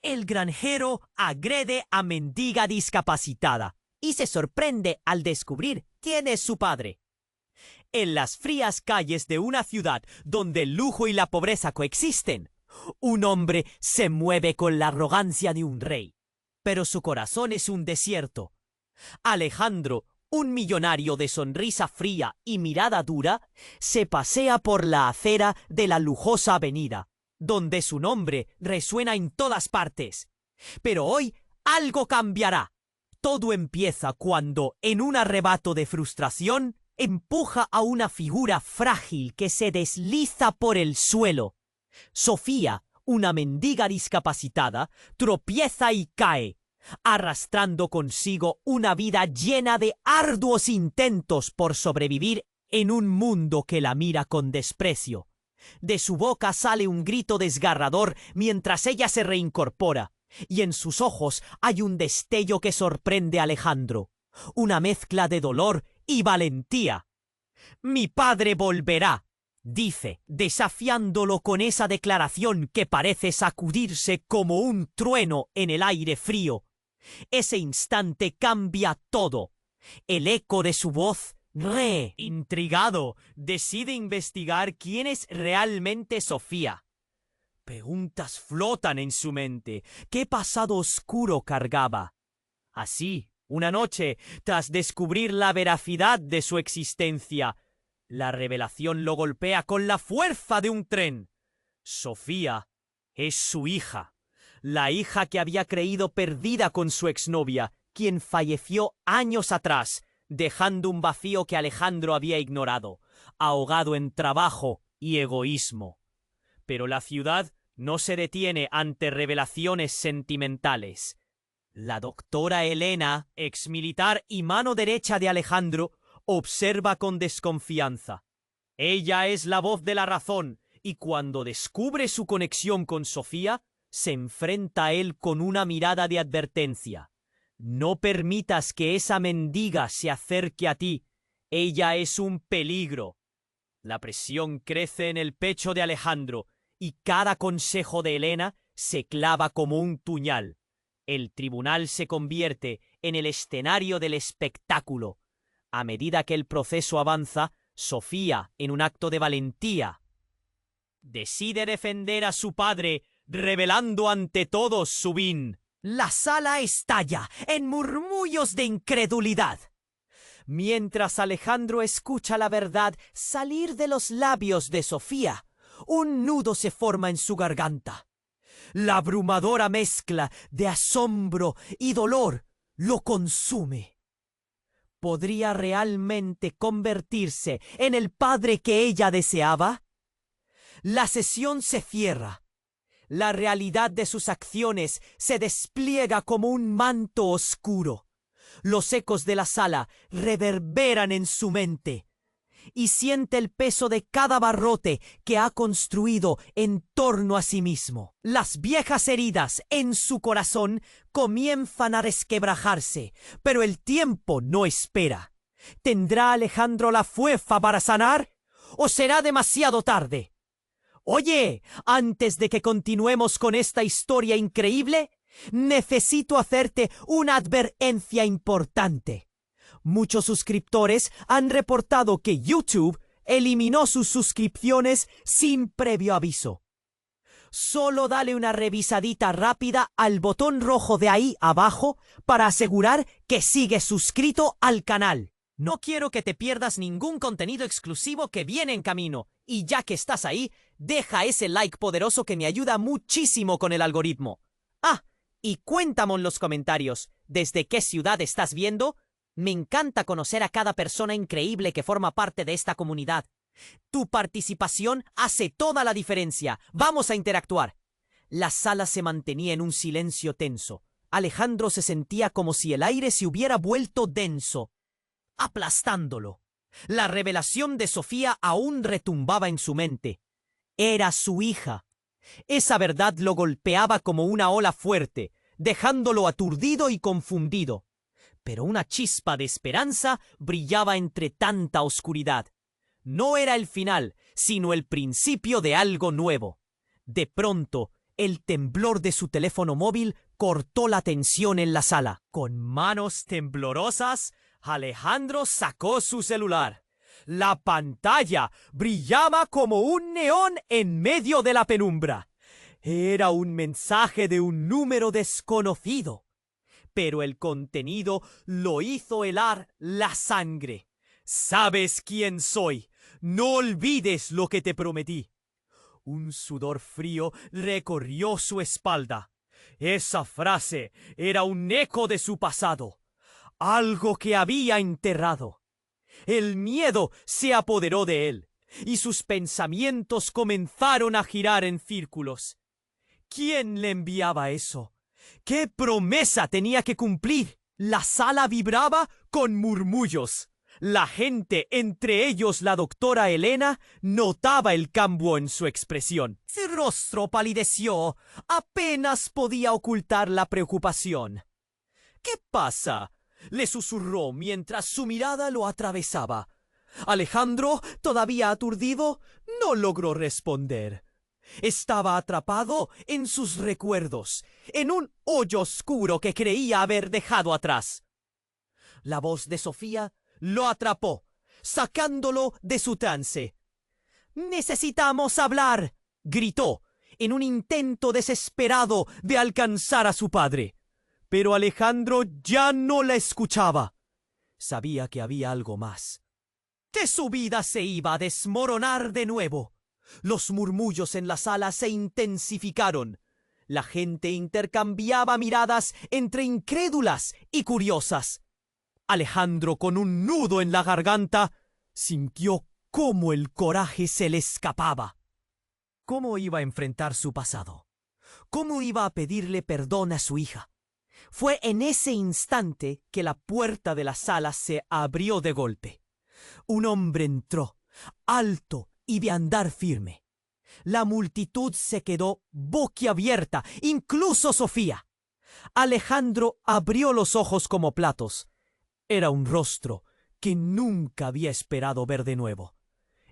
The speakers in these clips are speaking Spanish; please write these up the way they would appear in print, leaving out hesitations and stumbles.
El granjero agrede a mendiga discapacitada y se sorprende al descubrir quién es su padre. En las frías calles de una ciudad donde el lujo y la pobreza coexisten, un hombre se mueve con la arrogancia de un rey, pero su corazón es un desierto. Alejandro, un millonario de sonrisa fría y mirada dura, se pasea por la acera de la lujosa avenida, donde su nombre resuena en todas partes. Pero hoy algo cambiará. Todo empieza cuando, en un arrebato de frustración, empuja a una figura frágil que se desliza por el suelo. Sofía, una mendiga discapacitada, tropieza y cae, arrastrando consigo una vida llena de arduos intentos por sobrevivir en un mundo que la mira con desprecio. De su boca sale un grito desgarrador mientras ella se reincorpora, y en sus ojos hay un destello que sorprende a Alejandro, una mezcla de dolor y valentía. «Mi padre volverá», dice, desafiándolo con esa declaración que parece sacudirse como un trueno en el aire frío. Ese instante cambia todo. El eco de su voz, intrigado, decide investigar quién es realmente Sofía. Preguntas flotan en su mente. ¿Qué pasado oscuro cargaba? Así, una noche, tras descubrir la veracidad de su existencia, la revelación lo golpea con la fuerza de un tren. Sofía es su hija, la hija que había creído perdida con su exnovia, quien falleció años atrás, dejando un vacío que Alejandro había ignorado, ahogado en trabajo y egoísmo. Pero la ciudad no se detiene ante revelaciones sentimentales. La doctora Elena, exmilitar y mano derecha de Alejandro, observa con desconfianza. Ella es la voz de la razón, y cuando descubre su conexión con Sofía, se enfrenta a él con una mirada de advertencia. No permitas que esa mendiga se acerque a ti. Ella es un peligro. La presión crece en el pecho de Alejandro, y cada consejo de Elena se clava como un puñal. El tribunal se convierte en el escenario del espectáculo. A medida que el proceso avanza, Sofía, en un acto de valentía, decide defender a su padre, revelando ante todos su fin. La sala estalla en murmullos de incredulidad. Mientras Alejandro escucha la verdad salir de los labios de Sofía, un nudo se forma en su garganta. La abrumadora mezcla de asombro y dolor lo consume. ¿Podría realmente convertirse en el padre que ella deseaba? La sesión se cierra. La realidad de sus acciones se despliega como un manto oscuro. Los ecos de la sala reverberan en su mente y siente el peso de cada barrote que ha construido en torno a sí mismo. Las viejas heridas en su corazón comienzan a resquebrajarse, pero el tiempo no espera. ¿Tendrá Alejandro la fuerza para sanar? ¿O será demasiado tarde? Oye, antes de que continuemos con esta historia increíble, necesito hacerte una advertencia importante. Muchos suscriptores han reportado que YouTube eliminó sus suscripciones sin previo aviso. Solo dale una revisadita rápida al botón rojo de ahí abajo para asegurar que sigues suscrito al canal. No quiero que te pierdas ningún contenido exclusivo que viene en camino. Y ya que estás ahí, deja ese like poderoso que me ayuda muchísimo con el algoritmo. Ah, y cuéntame en los comentarios, ¿desde qué ciudad estás viendo? Me encanta conocer a cada persona increíble que forma parte de esta comunidad. Tu participación hace toda la diferencia. Vamos a interactuar. La sala se mantenía en un silencio tenso. Alejandro se sentía como si el aire se hubiera vuelto denso, aplastándolo. La revelación de Sofía aún retumbaba en su mente. Era su hija. Esa verdad lo golpeaba como una ola fuerte, dejándolo aturdido y confundido. Pero una chispa de esperanza brillaba entre tanta oscuridad. No era el final, sino el principio de algo nuevo. De pronto, El temblor de su teléfono móvil cortó la tensión en la sala. Con manos temblorosas, Alejandro sacó su celular. La pantalla brillaba como un neón en medio de la penumbra. Era un mensaje de un número desconocido, pero el contenido lo hizo helar la sangre. «Sabes quién soy. No olvides lo que te prometí». Un sudor frío recorrió su espalda. Esa frase era un eco de su pasado, algo que había enterrado. El miedo se apoderó de él, y sus pensamientos comenzaron a girar en círculos. ¿Quién le enviaba eso? ¿Qué promesa tenía que cumplir? La sala vibraba con murmullos. La gente, entre ellos la doctora Elena, notaba el cambio en su expresión. Su rostro palideció. Apenas podía ocultar la preocupación. «¿Qué pasa?», le susurró mientras su mirada lo atravesaba. Alejandro, todavía aturdido, no logró responder. Estaba atrapado en sus recuerdos, en un hoyo oscuro que creía haber dejado atrás. La voz de Sofía lo atrapó, sacándolo de su trance. «Necesitamos hablar», gritó, en un intento desesperado de alcanzar a su padre. Pero Alejandro ya no la escuchaba. Sabía que había algo más, que su vida se iba a desmoronar de nuevo. Los murmullos en la sala se intensificaron. La gente intercambiaba miradas entre incrédulas y curiosas. Alejandro, con un nudo en la garganta, sintió cómo el coraje se le escapaba. ¿Cómo iba a enfrentar su pasado? ¿Cómo iba a pedirle perdón a su hija? Fue en ese instante que la puerta de la sala se abrió de golpe. Un hombre entró, alto y de andar firme. La multitud se quedó boquiabierta, incluso Sofía. Alejandro abrió los ojos como platos. Era un rostro que nunca había esperado ver de nuevo.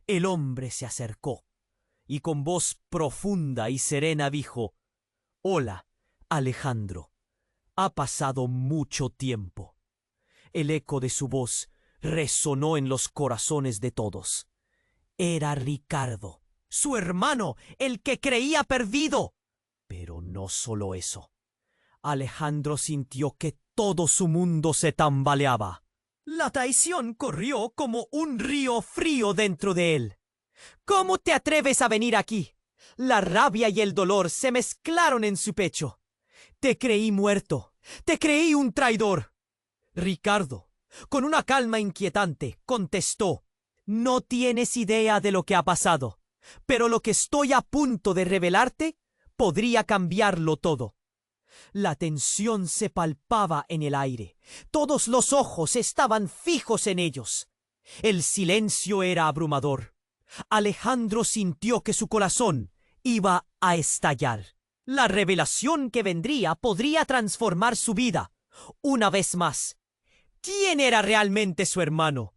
El hombre se acercó y con voz profunda y serena dijo: «Hola, Alejandro. Ha pasado mucho tiempo». El eco de su voz resonó en los corazones de todos. Era Ricardo, su hermano, el que creía perdido. Pero no solo eso. Alejandro sintió que todo su mundo se tambaleaba. La traición corrió como un río frío dentro de él. «¿Cómo te atreves a venir aquí?». La rabia y el dolor se mezclaron en su pecho. «Te creí muerto. Te creí un traidor». Ricardo, con una calma inquietante, contestó: «No tienes idea de lo que ha pasado, pero lo que estoy a punto de revelarte podría cambiarlo todo». La tensión se palpaba en el aire. Todos los ojos estaban fijos en ellos. El silencio era abrumador. Alejandro sintió que su corazón iba a estallar. La revelación que vendría podría transformar su vida. Una vez más, ¿quién era realmente su hermano?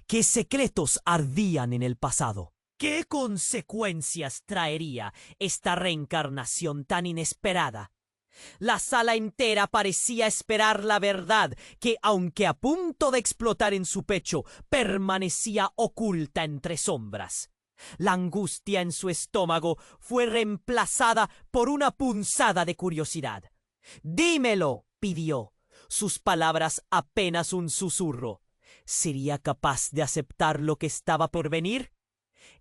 ¿Qué secretos ardían en el pasado? ¿Qué consecuencias traería esta reencarnación tan inesperada? La sala entera parecía esperar la verdad que, aunque a punto de explotar en su pecho, permanecía oculta entre sombras. La angustia en su estómago fue reemplazada por una punzada de curiosidad. «Dímelo», pidió, sus palabras apenas un susurro. ¿Sería capaz de aceptar lo que estaba por venir?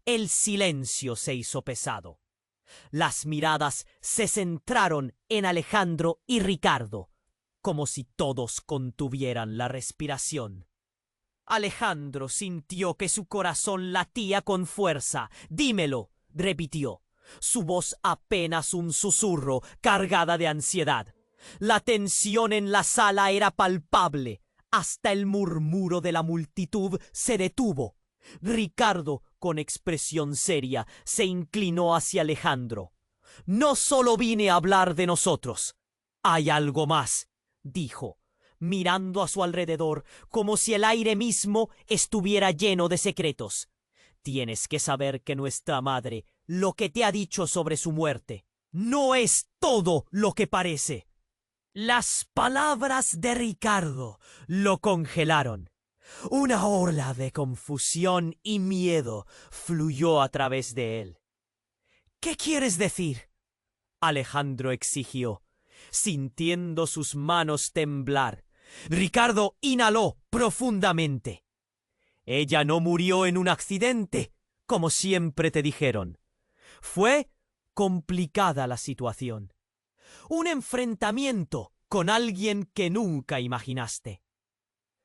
El silencio se hizo pesado. Las miradas se centraron en Alejandro y Ricardo, como si todos contuvieran la respiración. Alejandro sintió que su corazón latía con fuerza. «Dímelo», repitió, su voz apenas un susurro, cargada de ansiedad. La tensión en la sala era palpable. Hasta el murmuro de la multitud se detuvo. Ricardo, con expresión seria, se inclinó hacia Alejandro. «No solo vine a hablar de nosotros. Hay algo más», dijo, mirando a su alrededor como si el aire mismo estuviera lleno de secretos. «Tienes que saber que nuestra madre, lo que te ha dicho sobre su muerte, no es todo lo que parece. Las palabras de Ricardo lo congelaron. Una ola de confusión y miedo fluyó a través de él. ¿Qué quieres decir? Alejandro exigió, sintiendo sus manos temblar. Ricardo inhaló profundamente. Ella no murió en un accidente, como siempre te dijeron. Fue complicada la situación. Un enfrentamiento con alguien que nunca imaginaste.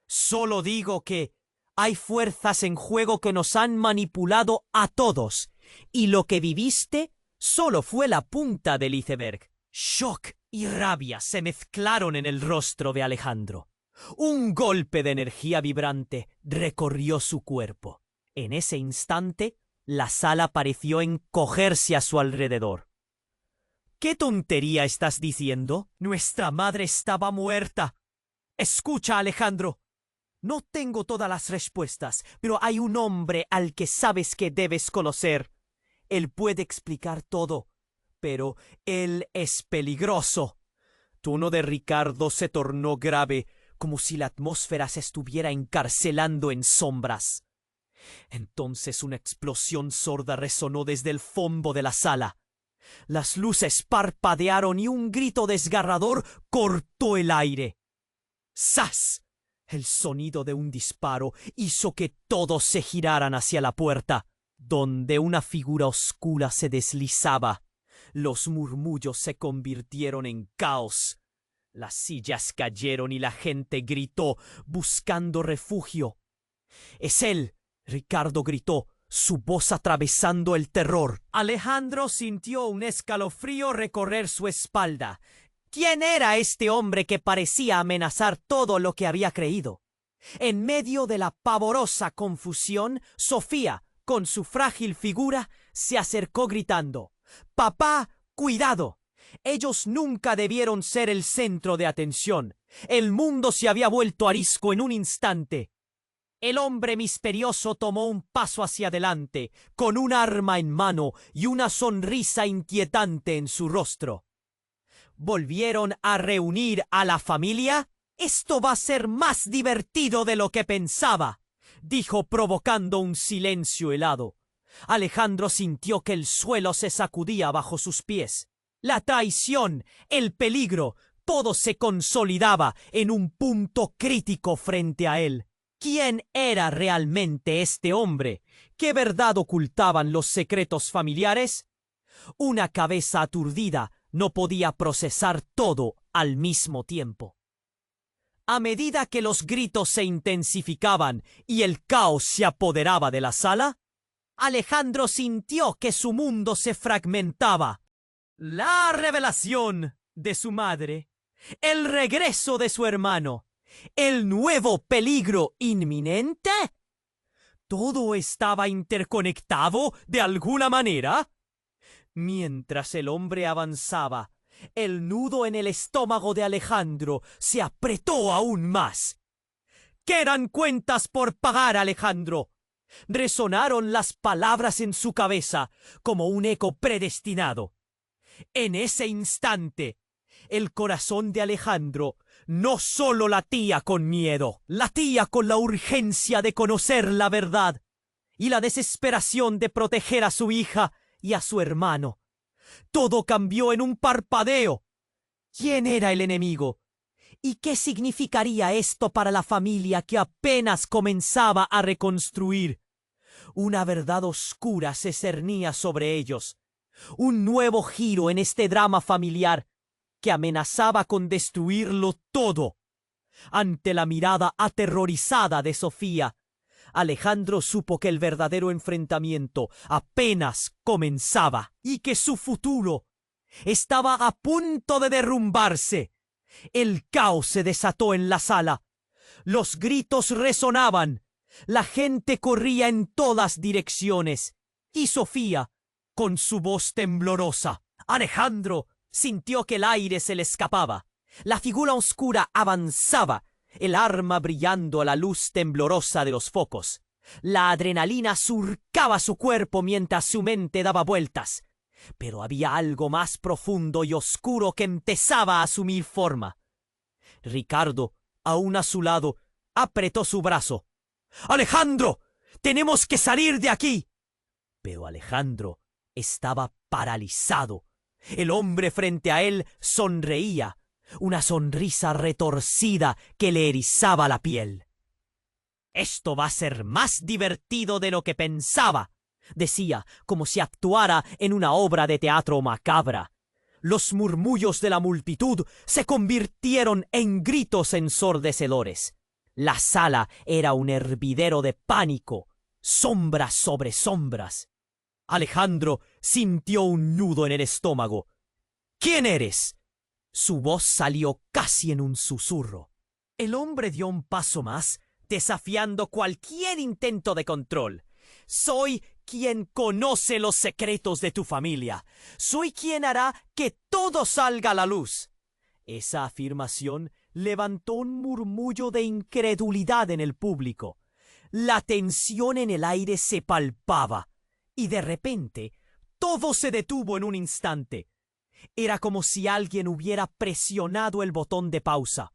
Solo digo que hay fuerzas en juego que nos han manipulado a todos, y lo que viviste solo fue la punta del iceberg. Shock y rabia se mezclaron en el rostro de Alejandro. Un golpe de energía vibrante recorrió su cuerpo. En ese instante, la sala pareció encogerse a su alrededor. ¿Qué tontería estás diciendo? Nuestra madre estaba muerta. Escucha, Alejandro. No tengo todas las respuestas, pero hay un hombre al que sabes que debes conocer. Él puede explicar todo, pero él es peligroso. El tono de Ricardo se tornó grave, como si la atmósfera se estuviera encarcelando en sombras. Entonces una explosión sorda resonó desde el fondo de la sala. Las luces parpadearon y un grito desgarrador cortó el aire. ¡Zas! El sonido de un disparo hizo que todos se giraran hacia la puerta, donde una figura oscura se deslizaba. Los murmullos se convirtieron en caos. Las sillas cayeron y la gente gritó, buscando refugio. «¡Es él!», Ricardo gritó, su voz atravesando el terror. Alejandro sintió un escalofrío recorrer su espalda. ¿Quién era este hombre que parecía amenazar todo lo que había creído? En medio de la pavorosa confusión, Sofía, con su frágil figura, se acercó gritando: «¡Papá, cuidado! Ellos nunca debieron ser el centro de atención. El mundo se había vuelto arisco en un instante». El hombre misterioso tomó un paso hacia adelante, con un arma en mano y una sonrisa inquietante en su rostro. ¿Volvieron a reunir a la familia? «Esto va a ser más divertido de lo que pensaba», dijo, provocando un silencio helado. Alejandro sintió que el suelo se sacudía bajo sus pies. La traición, el peligro, todo se consolidaba en un punto crítico frente a él. ¿Quién era realmente este hombre? ¿Qué verdad ocultaban los secretos familiares? Una cabeza aturdida no podía procesar todo al mismo tiempo. A medida que los gritos se intensificaban y el caos se apoderaba de la sala, Alejandro sintió que su mundo se fragmentaba. La revelación de su madre, el regreso de su hermano, el nuevo peligro inminente. ¿Todo estaba interconectado de alguna manera? Mientras el hombre avanzaba, el nudo en el estómago de Alejandro se apretó aún más. «¡Quedan cuentas por pagar, Alejandro!», resonaron las palabras en su cabeza como un eco predestinado. En ese instante, el corazón de Alejandro no solo latía con miedo, latía con la urgencia de conocer la verdad y la desesperación de proteger a su hija y a su hermano. Todo cambió en un parpadeo. ¿Quién era el enemigo? ¿Y qué significaría esto para la familia que apenas comenzaba a reconstruir? Una verdad oscura se cernía sobre ellos. Un nuevo giro en este drama familiar que amenazaba con destruirlo todo. Ante la mirada aterrorizada de Sofía, Alejandro supo que el verdadero enfrentamiento apenas comenzaba y que su futuro estaba a punto de derrumbarse. El caos se desató en la sala. Los gritos resonaban. La gente corría en todas direcciones. Y Sofía, con su voz temblorosa. Alejandro sintió que el aire se le escapaba. La figura oscura avanzaba, el arma brillando a la luz temblorosa de los focos. La adrenalina surcaba su cuerpo mientras su mente daba vueltas. Pero había algo más profundo y oscuro que empezaba a asumir forma. Ricardo, aún a su lado, apretó su brazo. ¡Alejandro! ¡Tenemos que salir de aquí! Pero Alejandro estaba paralizado. El hombre frente a él sonreía, una sonrisa retorcida que le erizaba la piel. «Esto va a ser más divertido de lo que pensaba», decía, como si actuara en una obra de teatro macabra. Los murmullos de la multitud se convirtieron en gritos ensordecedores. La sala era un hervidero de pánico, sombras sobre sombras. Alejandro sintió un nudo en el estómago. «¿Quién eres?». Su voz salió casi en un susurro. El hombre dio un paso más, desafiando cualquier intento de control. «Soy quien conoce los secretos de tu familia. Soy quien hará que todo salga a la luz». Esa afirmación levantó un murmullo de incredulidad en el público. La tensión en el aire se palpaba, y de repente todo se detuvo en un instante. Era como si alguien hubiera presionado el botón de pausa.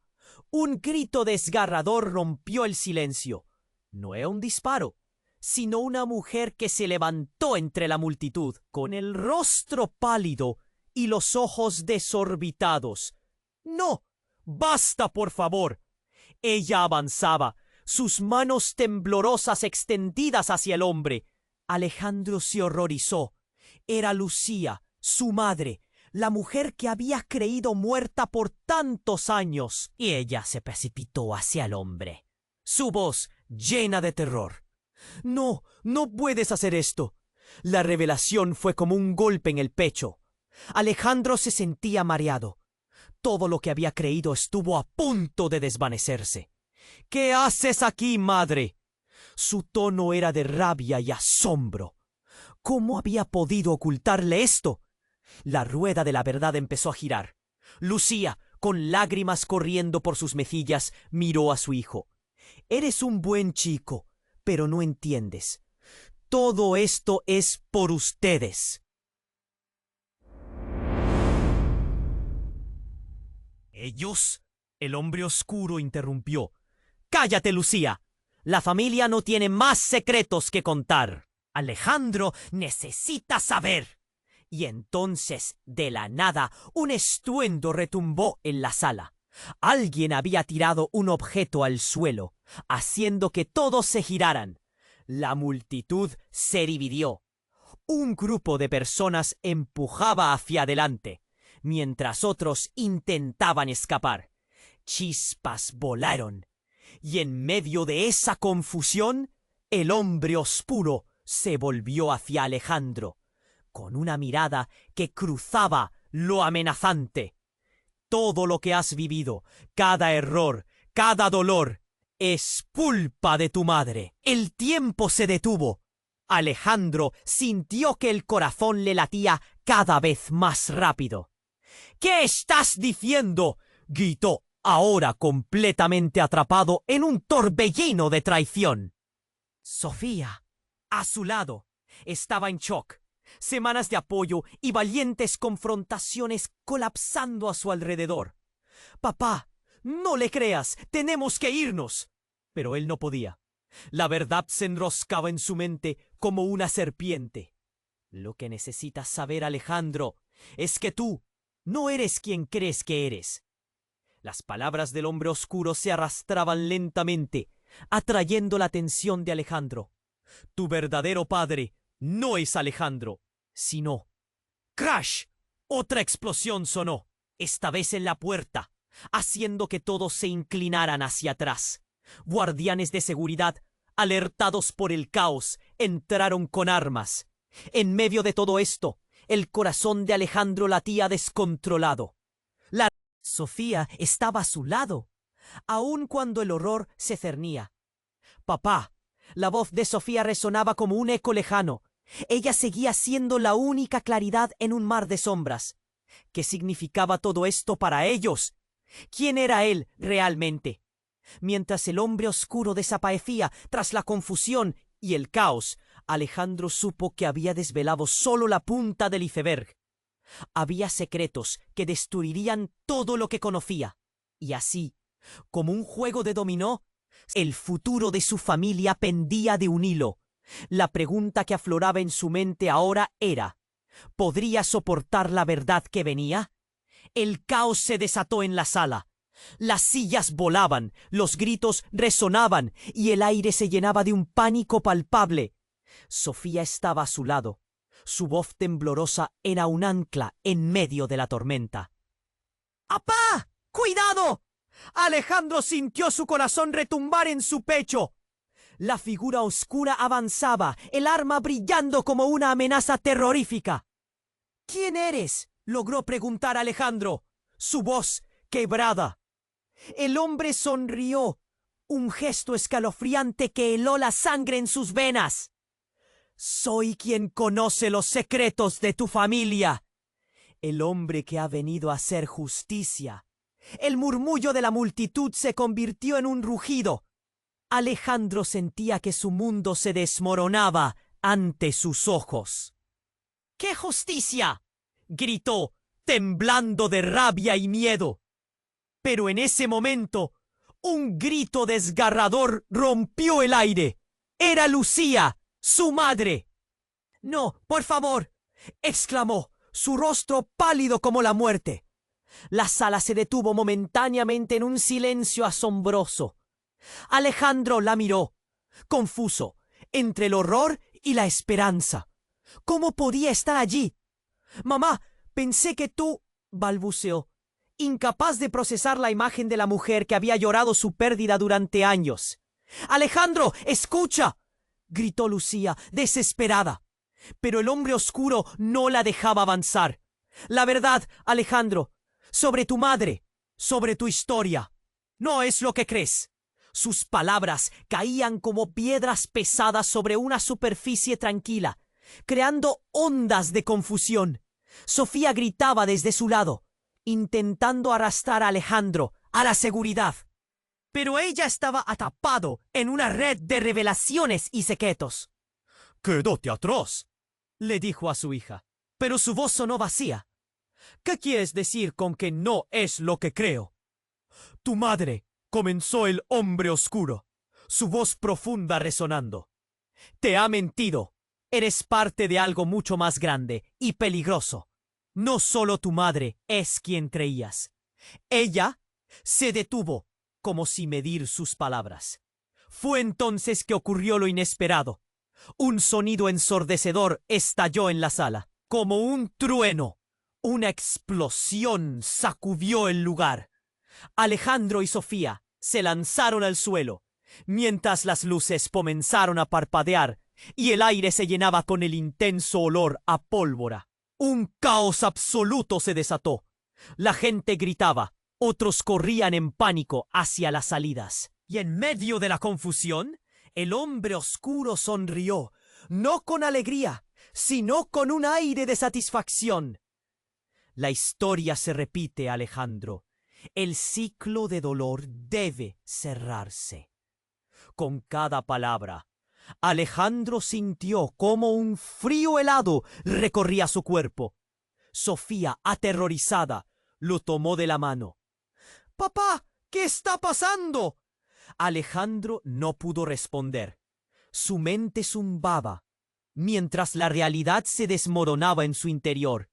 Un grito desgarrador rompió el silencio. No era un disparo, sino una mujer que se levantó entre la multitud, con el rostro pálido y los ojos desorbitados. «¡No! ¡Basta, por favor!». Ella avanzaba, sus manos temblorosas extendidas hacia el hombre. Alejandro se horrorizó. Era Lucía, su madre, la mujer que había creído muerta por tantos años, y ella se precipitó hacia el hombre, su voz llena de terror. «No, no puedes hacer esto». La revelación fue como un golpe en el pecho. Alejandro se sentía mareado. Todo lo que había creído estuvo a punto de desvanecerse. «¿Qué haces aquí, madre?». Su tono era de rabia y asombro. ¿Cómo había podido ocultarle esto? La rueda de la verdad empezó a girar. Lucía, con lágrimas corriendo por sus mejillas, miró a su hijo. «Eres un buen chico, pero no entiendes. Todo esto es por ustedes». «¿Ellos?». El hombre oscuro interrumpió. «Cállate, Lucía. La familia no tiene más secretos que contar. Alejandro necesita saber». Y entonces, de la nada, un estruendo retumbó en la sala. Alguien había tirado un objeto al suelo, haciendo que todos se giraran. La multitud se dividió. Un grupo de personas empujaba hacia adelante, mientras otros intentaban escapar. Chispas volaron, y en medio de esa confusión, el hombre oscuro se volvió hacia Alejandro, con una mirada que cruzaba lo amenazante. «Todo lo que has vivido, cada error, cada dolor, es culpa de tu madre». El tiempo se detuvo. Alejandro sintió que el corazón le latía cada vez más rápido. «¿Qué estás diciendo?», gritó, ahora completamente atrapado en un torbellino de traición. Sofía, a su lado, estaba en shock. Semanas de apoyo y valientes confrontaciones colapsando a su alrededor. «Papá, no le creas, tenemos que irnos». Pero él no podía. La verdad se enroscaba en su mente como una serpiente. «Lo que necesitas saber, Alejandro, es que tú no eres quien crees que eres». Las palabras del hombre oscuro se arrastraban lentamente, atrayendo la atención de Alejandro. «Tu verdadero padre no es Alejandro, sino…». ¡Crash! Otra explosión sonó, esta vez en la puerta, haciendo que todos se inclinaran hacia atrás. Guardianes de seguridad, alertados por el caos, entraron con armas. En medio de todo esto, el corazón de Alejandro latía descontrolado. Sofía estaba a su lado, aun cuando el horror se cernía. «Papá». La voz de Sofía resonaba como un eco lejano. Ella seguía siendo la única claridad en un mar de sombras. ¿Qué significaba todo esto para ellos? ¿Quién era él realmente? Mientras el hombre oscuro desaparecía tras la confusión y el caos, Alejandro supo que había desvelado solo la punta del iceberg. Había secretos que destruirían todo lo que conocía. Y así, como un juego de dominó, el futuro de su familia pendía de un hilo. La pregunta que afloraba en su mente ahora era: ¿podría soportar la verdad que venía? El caos se desató en la sala. Las sillas volaban, los gritos resonaban y el aire se llenaba de un pánico palpable. Sofía estaba a su lado. Su voz temblorosa era un ancla en medio de la tormenta. ¡Apá! ¡Cuidado! Alejandro sintió su corazón retumbar en su pecho. La figura oscura avanzaba, el arma brillando como una amenaza terrorífica. ¿Quién eres?, logró preguntar Alejandro, su voz quebrada. El hombre sonrió, un gesto escalofriante que heló la sangre en sus venas. Soy quien conoce los secretos de tu familia. El hombre que ha venido a hacer justicia. El murmullo de la multitud se convirtió en un rugido. Alejandro sentía que su mundo se desmoronaba ante sus ojos. ¿Qué justicia?, gritó, temblando de rabia y miedo. Pero en ese momento, un grito desgarrador rompió el aire. Era Lucía, su madre. «No, por favor», exclamó, su rostro pálido como la muerte. La sala se detuvo momentáneamente en un silencio asombroso. Alejandro la miró, confuso, entre el horror y la esperanza. ¿Cómo podía estar allí? «Mamá, pensé que tú», balbuceó, incapaz de procesar la imagen de la mujer que había llorado su pérdida durante años. «Alejandro, escucha», gritó Lucía, desesperada. Pero el hombre oscuro no la dejaba avanzar. «La verdad, Alejandro, sobre tu madre, sobre tu historia. No es lo que crees». Sus palabras caían como piedras pesadas sobre una superficie tranquila, creando ondas de confusión. Sofía gritaba desde su lado, intentando arrastrar a Alejandro a la seguridad. Pero ella estaba atrapado en una red de revelaciones y secretos. «Quédate atrás», le dijo a su hija, pero su voz sonó vacía. «¿Qué quieres decir con que no es lo que creo?» «Tu madre», comenzó el hombre oscuro, su voz profunda resonando. «Te ha mentido. Eres parte de algo mucho más grande y peligroso. No solo tu madre es quien creías». Ella se detuvo, como si medir sus palabras. Fue entonces que ocurrió lo inesperado. Un sonido ensordecedor estalló en la sala, como un trueno. Una explosión sacudió el lugar. Alejandro y Sofía se lanzaron al suelo, mientras las luces comenzaron a parpadear y el aire se llenaba con el intenso olor a pólvora. Un caos absoluto se desató. La gente gritaba, otros corrían en pánico hacia las salidas. Y en medio de la confusión, el hombre oscuro sonrió, no con alegría, sino con un aire de satisfacción. La historia se repite, Alejandro. El ciclo de dolor debe cerrarse. Con cada palabra, Alejandro sintió como un frío helado recorría su cuerpo. Sofía, aterrorizada, lo tomó de la mano. «Papá, ¿qué está pasando?». Alejandro no pudo responder. Su mente zumbaba, mientras la realidad se desmoronaba en su interior.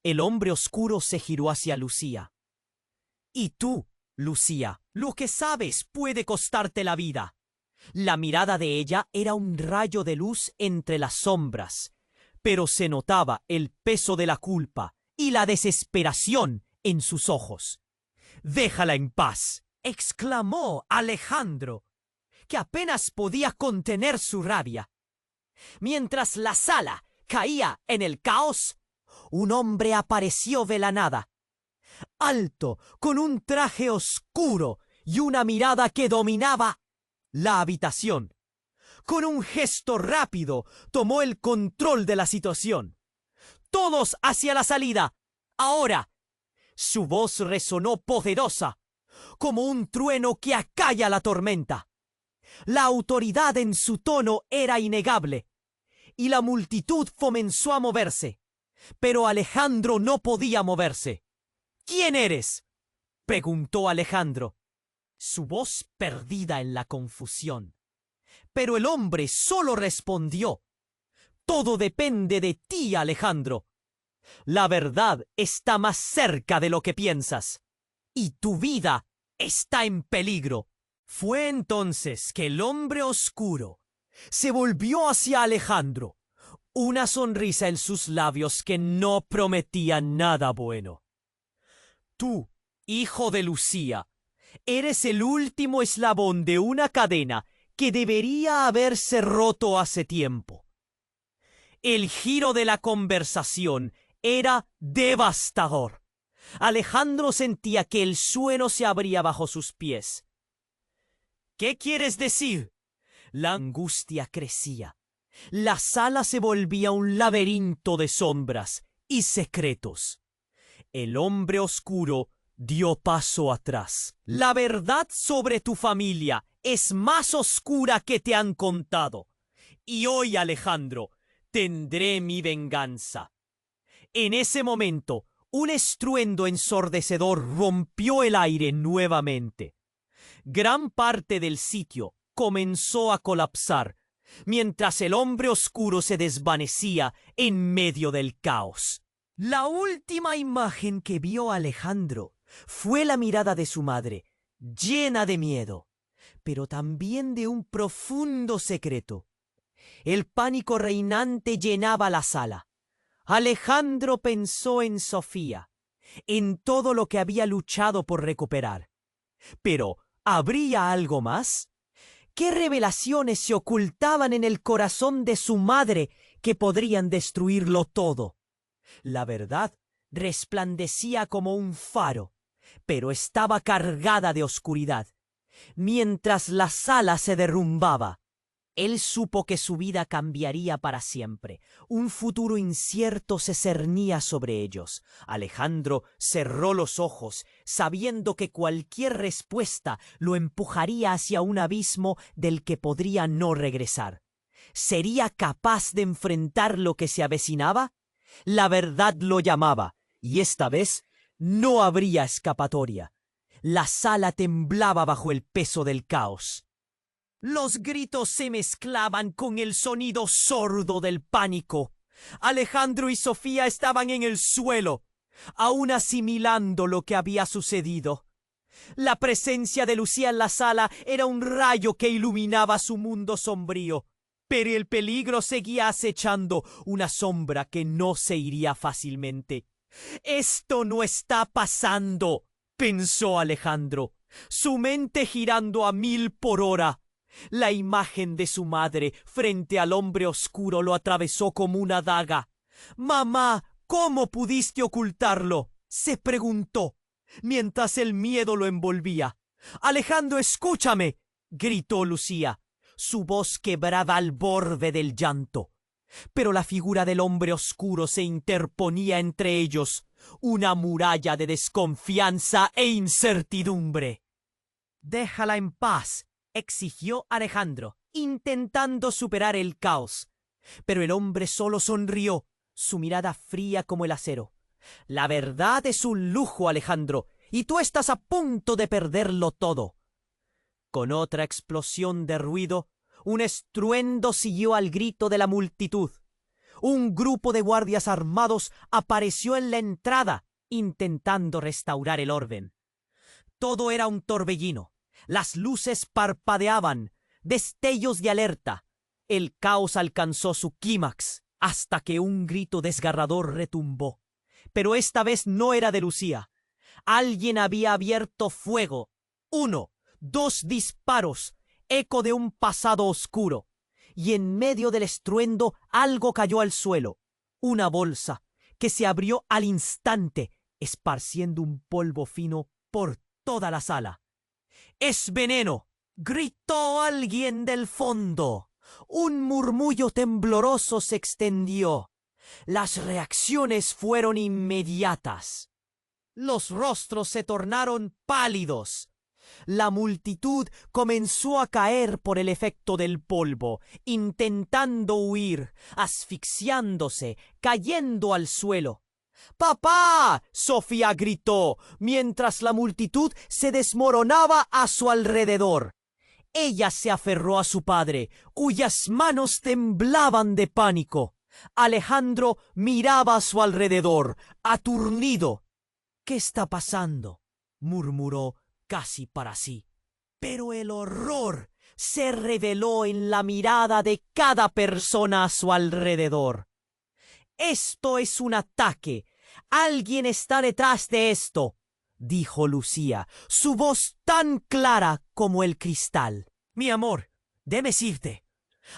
El hombre oscuro se giró hacia Lucía. «Y tú, Lucía, lo que sabes puede costarte la vida». La mirada de ella era un rayo de luz entre las sombras, pero se notaba el peso de la culpa y la desesperación en sus ojos. «Déjala en paz», exclamó Alejandro, que apenas podía contener su rabia. Mientras la sala caía en el caos, un hombre apareció de la nada. Alto, con un traje oscuro y una mirada que dominaba la habitación. Con un gesto rápido tomó el control de la situación. «Todos hacia la salida, ahora». Su voz resonó poderosa, como un trueno que acalla la tormenta. La autoridad en su tono era innegable. y la multitud comenzó a moverse. Pero Alejandro no podía moverse. ¿Quién eres?, preguntó Alejandro, su voz perdida en la confusión. Pero el hombre solo respondió: todo depende de ti, Alejandro. La verdad está más cerca de lo que piensas, y tu vida está en peligro. Fue entonces que el hombre oscuro se volvió hacia Alejandro, una sonrisa en sus labios que no prometía nada bueno. Tú, hijo de Lucía, eres el último eslabón de una cadena que debería haberse roto hace tiempo. El giro de la conversación era devastador. Alejandro sentía que el suelo se abría bajo sus pies. ¿Qué quieres decir? La angustia crecía. La sala se volvía un laberinto de sombras y secretos. El hombre oscuro dio paso atrás. La verdad sobre tu familia es más oscura que te han contado. Y hoy, Alejandro, tendré mi venganza. En ese momento, un estruendo ensordecedor rompió el aire nuevamente. Gran parte del sitio comenzó a colapsar, mientras el hombre oscuro se desvanecía en medio del caos. La última imagen que vio Alejandro fue la mirada de su madre, llena de miedo, pero también de un profundo secreto. El pánico reinante llenaba la sala. Alejandro pensó en Sofía, en todo lo que había luchado por recuperar. Pero, ¿habría algo más? ¿Qué revelaciones se ocultaban en el corazón de su madre que podrían destruirlo todo? La verdad resplandecía como un faro, pero estaba cargada de oscuridad. Mientras la sala se derrumbaba, él supo que su vida cambiaría para siempre. Un futuro incierto se cernía sobre ellos. Alejandro cerró los ojos, sabiendo que cualquier respuesta lo empujaría hacia un abismo del que podría no regresar. ¿Sería capaz de enfrentar lo que se avecinaba? La verdad lo llamaba, y esta vez no habría escapatoria. La sala temblaba bajo el peso del caos. Los gritos se mezclaban con el sonido sordo del pánico. Alejandro y Sofía estaban en el suelo, aún asimilando lo que había sucedido. La presencia de Lucía en la sala era un rayo que iluminaba su mundo sombrío, pero el peligro seguía acechando, una sombra que no se iría fácilmente. «Esto no está pasando», pensó Alejandro, su mente girando a 1000 por hora. La imagen de su madre frente al hombre oscuro lo atravesó como una daga. «Mamá, ¿cómo pudiste ocultarlo?», se preguntó, mientras el miedo lo envolvía. «Alejandro, escúchame», gritó Lucía. Su voz quebraba al borde del llanto. Pero la figura del hombre oscuro se interponía entre ellos, una muralla de desconfianza e incertidumbre. «Déjala en paz», exigió Alejandro, intentando superar el caos. Pero el hombre solo sonrió, su mirada fría como el acero. «La verdad es un lujo, Alejandro, y tú estás a punto de perderlo todo». Con otra explosión de ruido, un estruendo siguió al grito de la multitud. Un grupo de guardias armados apareció en la entrada, intentando restaurar el orden. Todo era un torbellino. Las luces parpadeaban, destellos de alerta. El caos alcanzó su clímax hasta que un grito desgarrador retumbó. Pero esta vez no era de Lucía. Alguien había abierto fuego. 1, 2 disparos, eco de un pasado oscuro. Y en medio del estruendo algo cayó al suelo. Una bolsa que se abrió al instante, esparciendo un polvo fino por toda la sala. «¡Es veneno!», gritó alguien del fondo. Un murmullo tembloroso se extendió. Las reacciones fueron inmediatas. Los rostros se tornaron pálidos. La multitud comenzó a caer por el efecto del polvo, intentando huir, asfixiándose, cayendo al suelo. ¡Papá!, Sofía gritó, mientras la multitud se desmoronaba a su alrededor. Ella se aferró a su padre, cuyas manos temblaban de pánico. Alejandro miraba a su alrededor, aturdido. «¿Qué está pasando?», murmuró casi para sí. Pero el horror se reveló en la mirada de cada persona a su alrededor. «Esto es un ataque. Alguien está detrás de esto», dijo Lucía, su voz tan clara como el cristal. «Mi amor, debes irte»,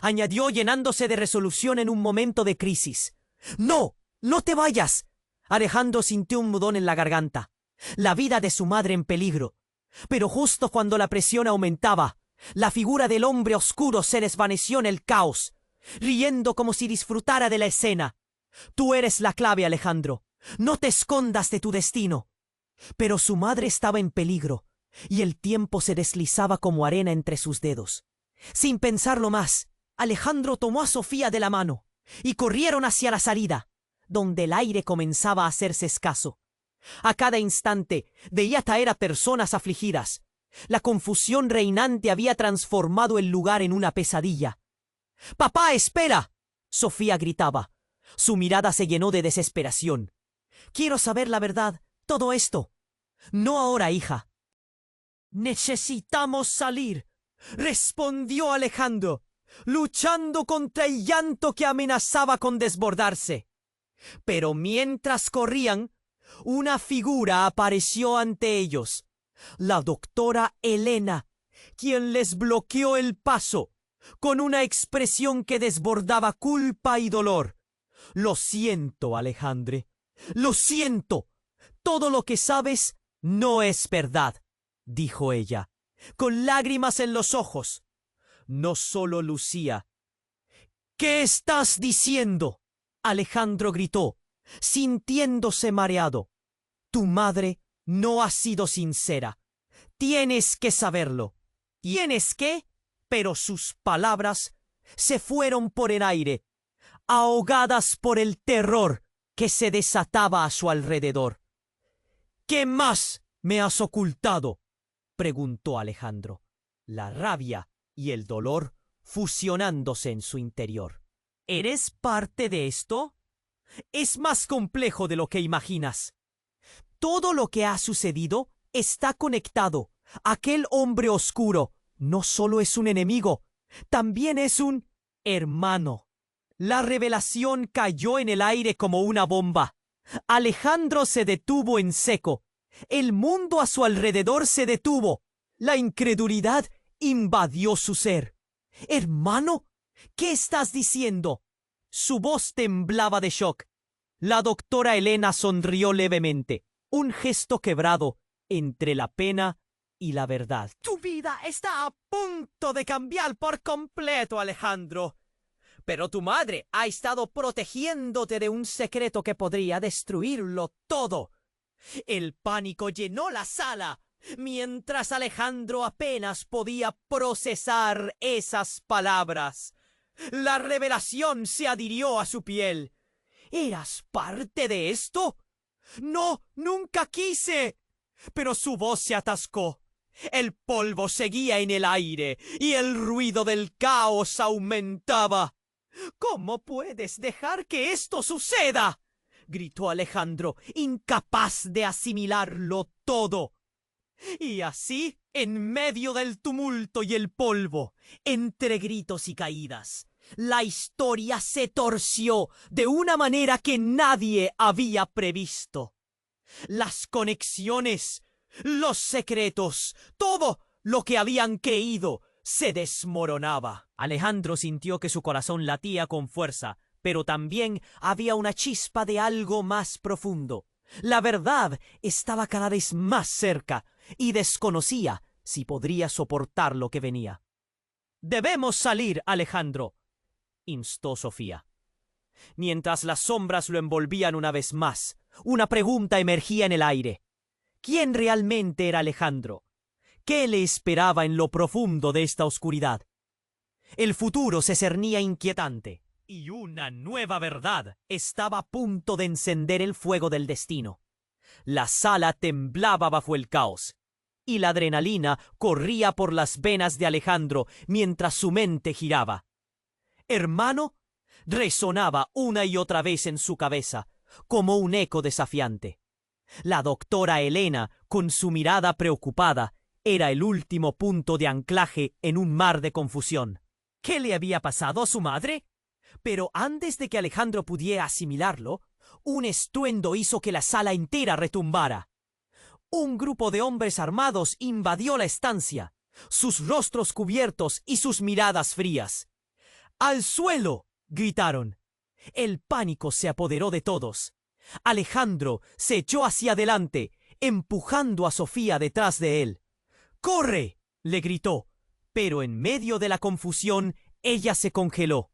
añadió llenándose de resolución en un momento de crisis. «No, no te vayas». Alejandro sintió un nudón en la garganta. La vida de su madre en peligro. Pero justo cuando la presión aumentaba, la figura del hombre oscuro se desvaneció en el caos, riendo como si disfrutara de la escena. «Tú eres la clave, Alejandro. No te escondas de tu destino». Pero su madre estaba en peligro, y el tiempo se deslizaba como arena entre sus dedos. Sin pensarlo más, Alejandro tomó a Sofía de la mano, y corrieron hacia la salida, donde el aire comenzaba a hacerse escaso. A cada instante veía caer a personas afligidas. La confusión reinante había transformado el lugar en una pesadilla. «¡Papá, espera!», Sofía gritaba. Su mirada se llenó de desesperación. «Quiero saber la verdad, todo esto». «No ahora, hija». «Necesitamos salir», respondió Alejandro, luchando contra el llanto que amenazaba con desbordarse. Pero mientras corrían, una figura apareció ante ellos, la doctora Elena, quien les bloqueó el paso, con una expresión que desbordaba culpa y dolor. «Lo siento, Alejandre, lo siento. Todo lo que sabes no es verdad», dijo ella, con lágrimas en los ojos. No solo Lucía. «¿Qué estás diciendo?», Alejandro gritó, sintiéndose mareado. «Tu madre no ha sido sincera. Tienes que saberlo». «¿Tienes qué?», pero sus palabras se fueron por el aire, ahogadas por el terror que se desataba a su alrededor. «¿Qué más me has ocultado?», preguntó Alejandro, la rabia y el dolor fusionándose en su interior. «¿Eres parte de esto? Es más complejo de lo que imaginas. Todo lo que ha sucedido está conectado. Aquel hombre oscuro no solo es un enemigo, también es un hermano». La revelación cayó en el aire como una bomba. Alejandro se detuvo en seco. El mundo a su alrededor se detuvo. La incredulidad invadió su ser. «¿Hermano? ¿Qué estás diciendo?». Su voz temblaba de shock. La doctora Elena sonrió levemente, un gesto quebrado entre la pena y la verdad. «Tu vida está a punto de cambiar por completo, Alejandro. Pero tu madre ha estado protegiéndote de un secreto que podría destruirlo todo». El pánico llenó la sala, mientras Alejandro apenas podía procesar esas palabras. La revelación se adhirió a su piel. «¿Eras parte de esto?». «No, nunca quise». Pero su voz se atascó. El polvo seguía en el aire y el ruido del caos aumentaba. «¿Cómo puedes dejar que esto suceda?», gritó Alejandro, incapaz de asimilarlo todo. Y así, en medio del tumulto y el polvo, entre gritos y caídas, la historia se torció de una manera que nadie había previsto. Las conexiones, los secretos, todo lo que habían creído se desmoronaba. Alejandro sintió que su corazón latía con fuerza, pero también había una chispa de algo más profundo. La verdad estaba cada vez más cerca y desconocía si podría soportar lo que venía. «Debemos salir, Alejandro», instó Sofía. Mientras las sombras lo envolvían una vez más, una pregunta emergía en el aire. ¿Quién realmente era Alejandro? ¿Qué le esperaba en lo profundo de esta oscuridad? El futuro se cernía inquietante, y una nueva verdad estaba a punto de encender el fuego del destino. La sala temblaba bajo el caos, y la adrenalina corría por las venas de Alejandro mientras su mente giraba. «Hermano», resonaba una y otra vez en su cabeza, como un eco desafiante. La doctora Elena, con su mirada preocupada, era el último punto de anclaje en un mar de confusión. ¿Qué le había pasado a su madre? Pero antes de que Alejandro pudiera asimilarlo, un estruendo hizo que la sala entera retumbara. Un grupo de hombres armados invadió la estancia, sus rostros cubiertos y sus miradas frías. «¡Al suelo!», gritaron. El pánico se apoderó de todos. Alejandro se echó hacia adelante, empujando a Sofía detrás de él. «¡Corre!», le gritó, pero en medio de la confusión ella se congeló.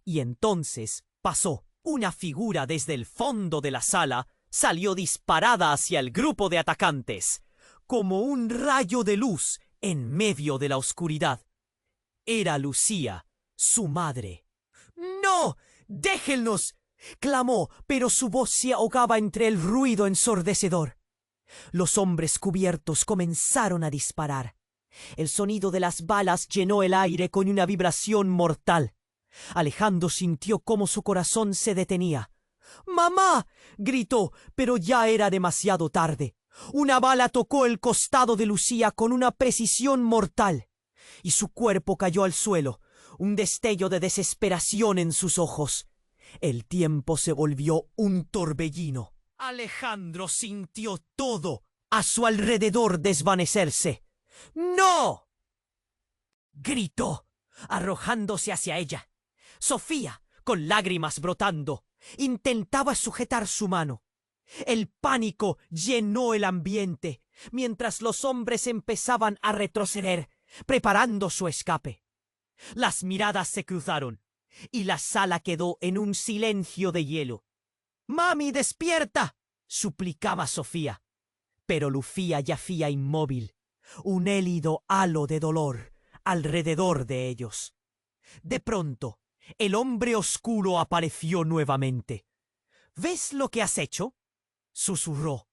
Y entonces pasó. Una figura desde el fondo de la sala salió disparada hacia el grupo de atacantes, como un rayo de luz en medio de la oscuridad. Era Lucía, su madre. «¡No! ¡Déjennos!», clamó, pero su voz se ahogaba entre el ruido ensordecedor. Los hombres cubiertos comenzaron a disparar. El sonido de las balas llenó el aire con una vibración mortal. Alejandro sintió cómo su corazón se detenía. «¡Mamá!», gritó, pero ya era demasiado tarde. Una bala tocó el costado de Lucía con una precisión mortal, y su cuerpo cayó al suelo, un destello de desesperación en sus ojos. El tiempo se volvió un torbellino. Alejandro sintió todo a su alrededor desvanecerse. «¡No!», gritó, arrojándose hacia ella. Sofía, con lágrimas brotando, intentaba sujetar su mano. El pánico llenó el ambiente, mientras los hombres empezaban a retroceder, preparando su escape. Las miradas se cruzaron, y la sala quedó en un silencio de hielo. «¡Mami, despierta!», suplicaba Sofía. Pero Lucía yacía inmóvil, un hélido halo de dolor alrededor de ellos. De pronto, el hombre oscuro apareció nuevamente. «¿Ves lo que has hecho?», susurró,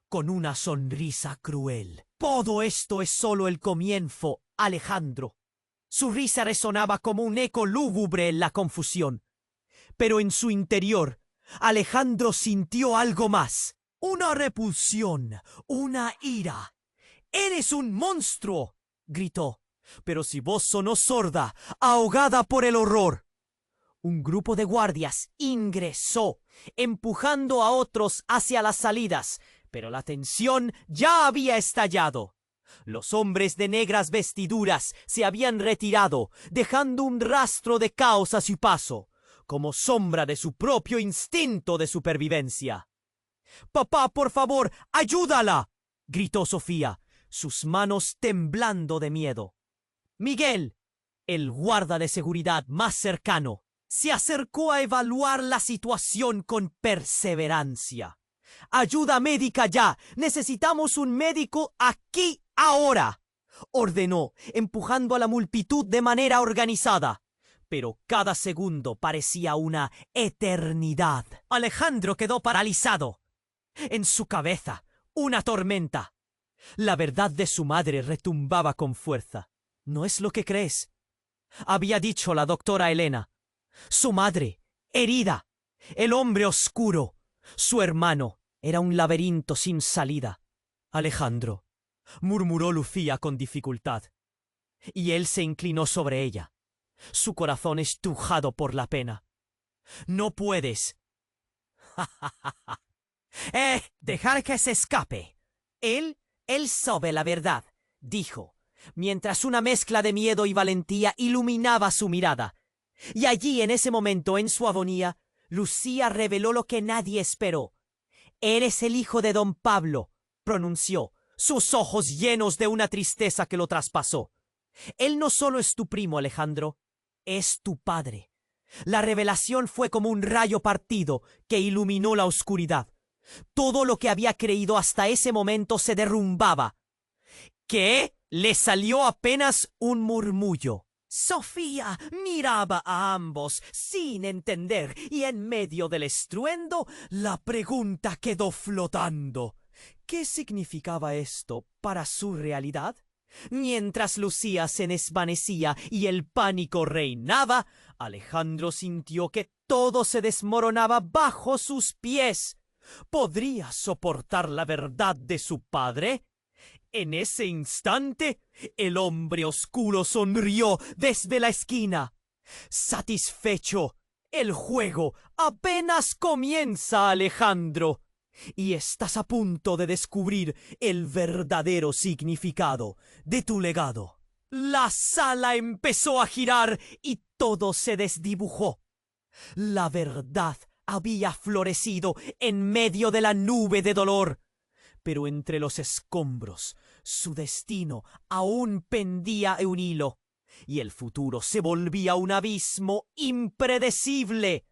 con una sonrisa cruel. «Todo esto es solo el comienzo, Alejandro». Su risa resonaba como un eco lúgubre en la confusión. Pero en su interior, Alejandro sintió algo más. Una repulsión, una ira. «¡Eres un monstruo!», gritó, pero su voz sonó sorda, ahogada por el horror. Un grupo de guardias ingresó, empujando a otros hacia las salidas, pero la tensión ya había estallado. Los hombres de negras vestiduras se habían retirado, dejando un rastro de caos a su paso, como sombra de su propio instinto de supervivencia. «¡Papá, por favor, ayúdala!», gritó Sofía, sus manos temblando de miedo. Miguel, el guarda de seguridad más cercano, se acercó a evaluar la situación con perseverancia. «¡Ayuda médica ya! ¡Necesitamos un médico aquí ahora!», ordenó, empujando a la multitud de manera organizada. Pero cada segundo parecía una eternidad. Alejandro quedó paralizado. En su cabeza, una tormenta. La verdad de su madre retumbaba con fuerza. «No es lo que crees», había dicho la doctora Elena. Su madre, herida. El hombre oscuro. Su hermano. Era un laberinto sin salida. «Alejandro», murmuró Lucía con dificultad. Y él se inclinó sobre ella, su corazón estrujado por la pena. «No puedes». «Dejar que se escape. Él sabe la verdad», dijo, mientras una mezcla de miedo y valentía iluminaba su mirada. Y allí, en ese momento, en su agonía, Lucía reveló lo que nadie esperó. «Eres el hijo de don Pablo», pronunció, sus ojos llenos de una tristeza que lo traspasó. «Él no solo es tu primo, Alejandro, es tu padre». La revelación fue como un rayo partido que iluminó la oscuridad. Todo lo que había creído hasta ese momento se derrumbaba. «¿Qué?», Le salió apenas un murmullo. Sofía miraba a ambos sin entender y en medio del estruendo la pregunta quedó flotando. ¿Qué significaba esto para su realidad? Mientras Lucía se desvanecía y el pánico reinaba, Alejandro sintió que todo se desmoronaba bajo sus pies. ¿Podría soportar la verdad de su padre? En ese instante, el hombre oscuro sonrió desde la esquina. Satisfecho, el juego apenas comienza, Alejandro, y estás a punto de descubrir el verdadero significado de tu legado. La sala empezó a girar y todo se desdibujó. La verdad había florecido en medio de la nube de dolor, pero entre los escombros su destino aún pendía un hilo, y el futuro se volvía un abismo impredecible.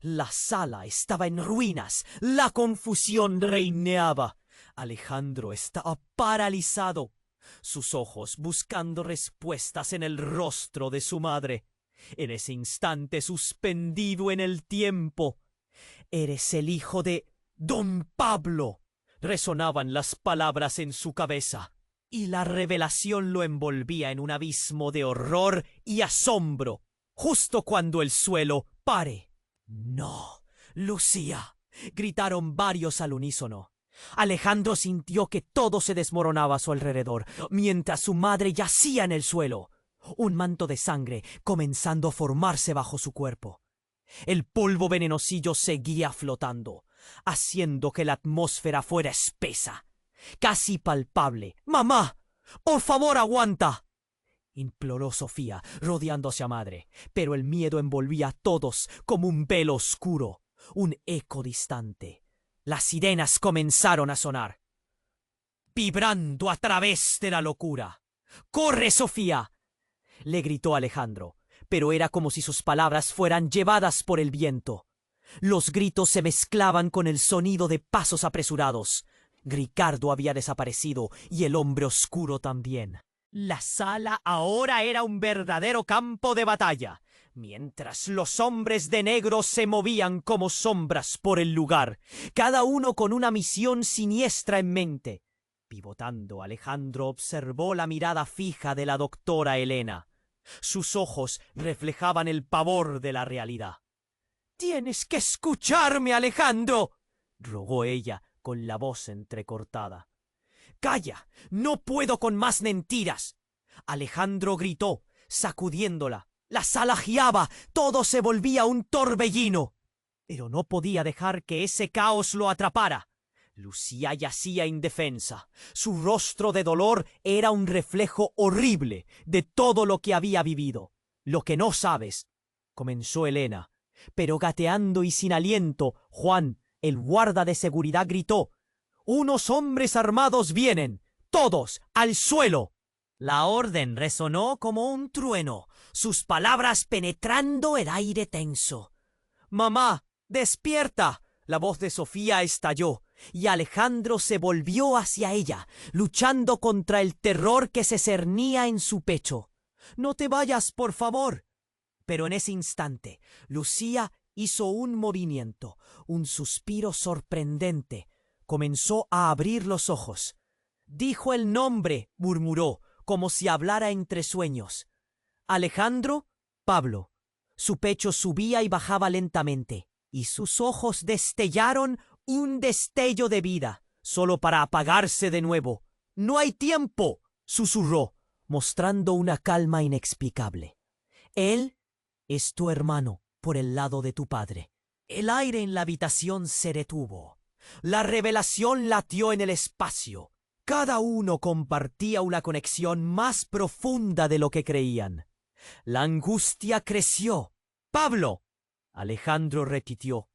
La sala estaba en ruinas, la confusión reineaba. Alejandro estaba paralizado, sus ojos buscando respuestas en el rostro de su madre. En ese instante suspendido en el tiempo. «Eres el hijo de Don Pablo», resonaban las palabras en su cabeza, y la revelación lo envolvía en un abismo de horror y asombro, justo cuando el suelo pare. «¡No, Lucía!», gritaron varios al unísono. Alejandro sintió que todo se desmoronaba a su alrededor, mientras su madre yacía en el suelo, un manto de sangre comenzando a formarse bajo su cuerpo. El polvo venenosillo seguía flotando, haciendo que la atmósfera fuera espesa, casi palpable. «¡Mamá! ¡Por favor, aguanta!», imploró Sofía, rodeándose a madre, pero el miedo envolvía a todos como un velo oscuro, un eco distante. Las sirenas comenzaron a sonar, vibrando a través de la locura. «¡Corre, Sofía!», le gritó Alejandro, pero era como si sus palabras fueran llevadas por el viento. Los gritos se mezclaban con el sonido de pasos apresurados. Ricardo había desaparecido y el hombre oscuro también. La sala ahora era un verdadero campo de batalla, mientras los hombres de negro se movían como sombras por el lugar, cada uno con una misión siniestra en mente. Pivotando, Alejandro observó la mirada fija de la doctora Elena. Sus ojos reflejaban el pavor de la realidad. «Tienes que escucharme, Alejandro», rogó ella con la voz entrecortada. «¡Calla! ¡No puedo con más mentiras!», Alejandro gritó, sacudiéndola. La sala giaba, todo se volvía un torbellino. Pero no podía dejar que ese caos lo atrapara. Lucía yacía indefensa. Su rostro de dolor era un reflejo horrible de todo lo que había vivido. «Lo que no sabes», comenzó Elena, pero gateando y sin aliento, Juan, el guarda de seguridad, gritó: «¡Unos hombres armados vienen! ¡Todos al suelo!». La orden resonó como un trueno, sus palabras penetrando el aire tenso. «¡Mamá, despierta!», la voz de Sofía estalló, y Alejandro se volvió hacia ella, luchando contra el terror que se cernía en su pecho. «No te vayas, por favor». Pero en ese instante, Lucía hizo un movimiento, un suspiro sorprendente. Comenzó a abrir los ojos. «Dijo el nombre», murmuró, como si hablara entre sueños. «Alejandro Pablo». Su pecho subía y bajaba lentamente, y sus ojos destellaron un destello de vida, solo para apagarse de nuevo. «No hay tiempo», susurró, mostrando una calma inexplicable. «Él es tu hermano por el lado de tu padre». El aire en la habitación se detuvo. La revelación latió en el espacio. Cada uno compartía una conexión más profunda de lo que creían. La angustia creció. «¡Pablo!», Alejandro repitió.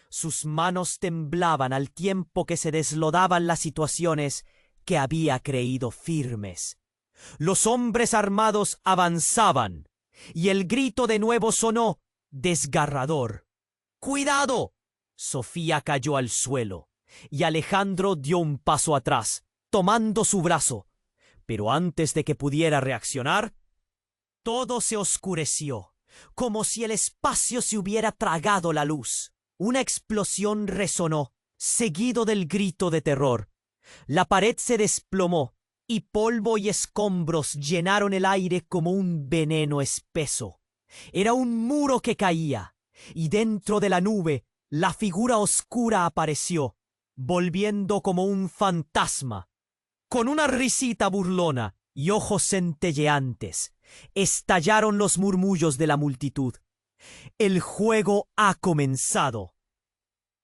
Sus manos temblaban al tiempo que se deslodaban las situaciones que había creído firmes. Los hombres armados avanzaban, y el grito de nuevo sonó, desgarrador. «¡Cuidado!». Sofía cayó al suelo, y Alejandro dio un paso atrás, tomando su brazo. Pero antes de que pudiera reaccionar, todo se oscureció, como si el espacio se hubiera tragado la luz. Una explosión resonó, seguido del grito de terror. La pared se desplomó, y polvo y escombros llenaron el aire como un veneno espeso. Era un muro que caía, y dentro de la nube la figura oscura apareció, volviendo como un fantasma. Con una risita burlona y ojos centelleantes, estallaron los murmullos de la multitud. «El juego ha comenzado»,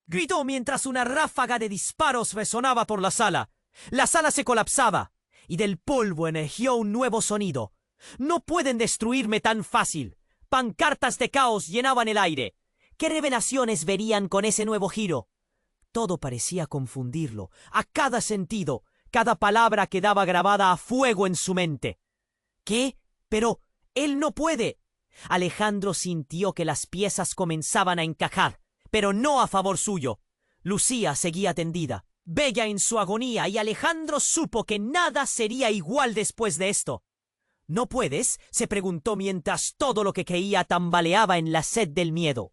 gritó mientras una ráfaga de disparos resonaba por la sala. La sala se colapsaba, y del polvo emergió un nuevo sonido. «No pueden destruirme tan fácil». Pancartas de caos llenaban el aire. ¿Qué revelaciones verían con ese nuevo giro? Todo parecía confundirlo. A cada sentido, cada palabra quedaba grabada a fuego en su mente. ¿Qué? Pero él no puede. Alejandro sintió que las piezas comenzaban a encajar, pero no a favor suyo. Lucía seguía tendida, bella en su agonía, y Alejandro supo que nada sería igual después de esto. «¿No puedes?», se preguntó mientras todo lo que creía tambaleaba en la sed del miedo.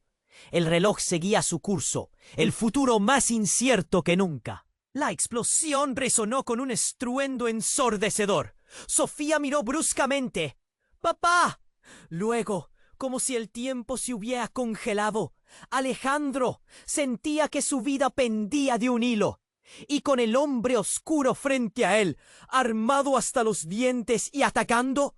El reloj seguía su curso, el futuro más incierto que nunca. La explosión resonó con un estruendo ensordecedor. Sofía miró bruscamente. «¡Papá!». Luego, como si el tiempo se hubiera congelado, Alejandro sentía que su vida pendía de un hilo. Y con el hombre oscuro frente a él, armado hasta los dientes y atacando,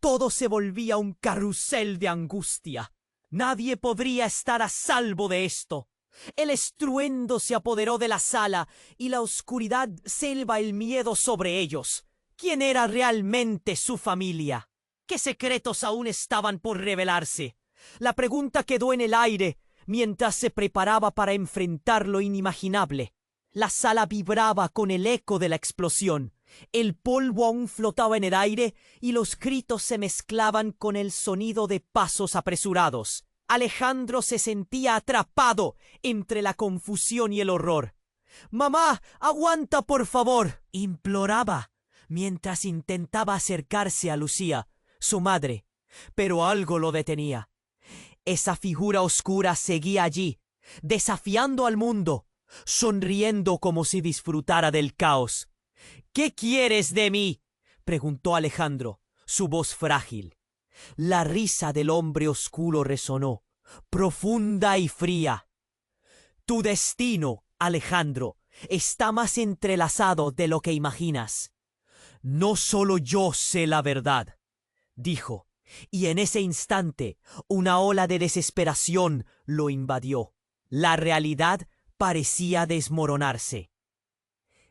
todo se volvía un carrusel de angustia. Nadie podría estar a salvo de esto. El estruendo se apoderó de la sala y la oscuridad selva el miedo sobre ellos. ¿Quién era realmente su familia? ¿Qué secretos aún estaban por revelarse? La pregunta quedó en el aire mientras se preparaba para enfrentar lo inimaginable. La sala vibraba con el eco de la explosión. El polvo aún flotaba en el aire y los gritos se mezclaban con el sonido de pasos apresurados. Alejandro se sentía atrapado entre la confusión y el horror. «Mamá, aguanta, por favor», imploraba, mientras intentaba acercarse a Lucía, su madre. Pero algo lo detenía. Esa figura oscura seguía allí, desafiando al mundo, sonriendo como si disfrutara del caos. «¿Qué quieres de mí?», preguntó Alejandro, su voz frágil. La risa del hombre oscuro resonó, profunda y fría. «Tu destino, Alejandro, está más entrelazado de lo que imaginas». «No solo yo sé la verdad», dijo, y en ese instante una ola de desesperación lo invadió. La realidad parecía desmoronarse.